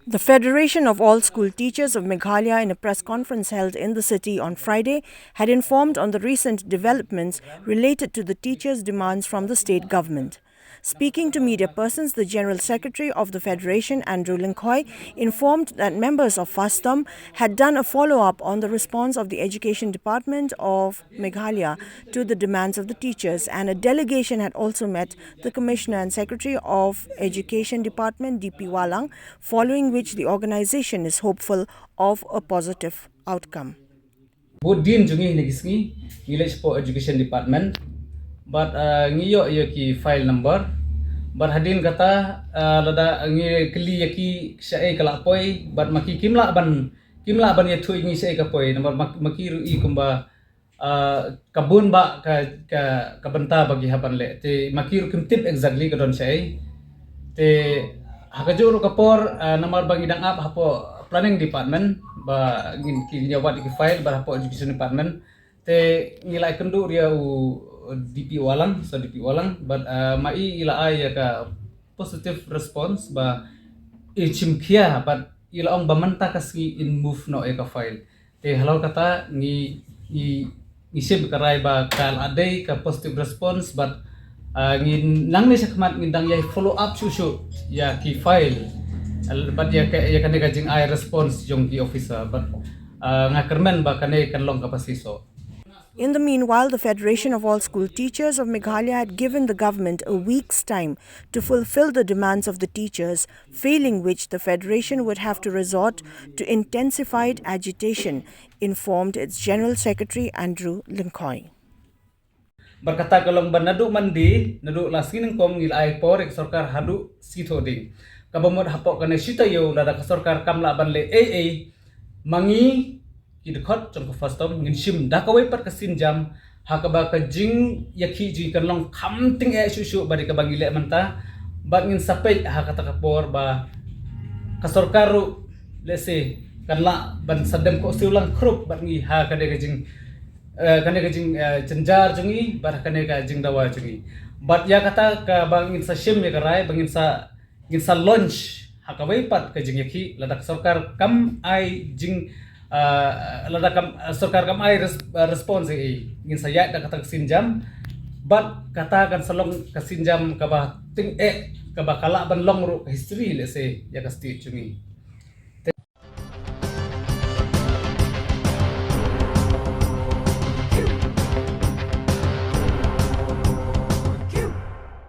The Federation of All School Teachers of Meghalaya, in a press conference held in the city on Friday, had informed on the recent developments related to the teachers' demands from the state government. Speaking to media persons, the General Secretary of the Federation, Andrew Linkoy, informed that members of FASTOM had done a follow-up on the response of the Education Department of Meghalaya to the demands of the teachers, and a delegation had also met the Commissioner and Secretary of Education Department, DP Walang, following which the organization is hopeful of a positive outcome. Budin jungi negisngi village for education department but ngiyo ki file number but hadin kata lada ngi kli yaki syai kalapoi but maki kimla ban ya thui ngi syai kapoi number maki rui kumba kabun ba ka benta bagi haban le te maki ru kimtip exactly kadon syai te hakajuru kapor namar bagi dang up hapo planning department ba ngin ki nyawat ki file ba hapo education department te ngilai kendu dia DP Walang so DP Walang but mai ila ay ka positive response ba ichimkia but ila ong bamanta kasi in move no ka file te halaw kata ni isip karay ba kal aday ka positive response but ngin nang ni sakmat ngindang ya follow up susu ya ki file but ya kane kajing ay response yung ki officer but ngakermen ba kane kanlong kapasiso. In the meanwhile, the Federation of All School Teachers of Meghalaya had given the government a week's time to fulfill the demands of the teachers, failing which the Federation would have to resort to intensified agitation, informed its General Secretary Andrew Linkoy. Berkata kalau nadu mandi nadu lasing kom ngil ay porek sarkar hadu sito ding kabamod hapok kane sita yo lada sarkar kamla banle mangi kidkhot trong FASTOM ngin sim dakawai pat kasin jam hakaba ka jing yakhi ji kanlong khamting susu bari ka bangile manta bat ngin sapay hakata kapor ba kasorkaru lese kanla ban sadem ko siulang krup bat ngi ha kade kajing cenjar jungi bar kane ka jing dawa jungi bat ya kata ka bangin sa sim ya karai bangin sa launch hakawai pat ka jing yakhi ladak sarkar kam ai jing ladakam sarkar kam ay response ngin saya da kata sinjam but kata kan salong kasinjam kaba ting kaba kala ban long ru history lese ya kasti chungi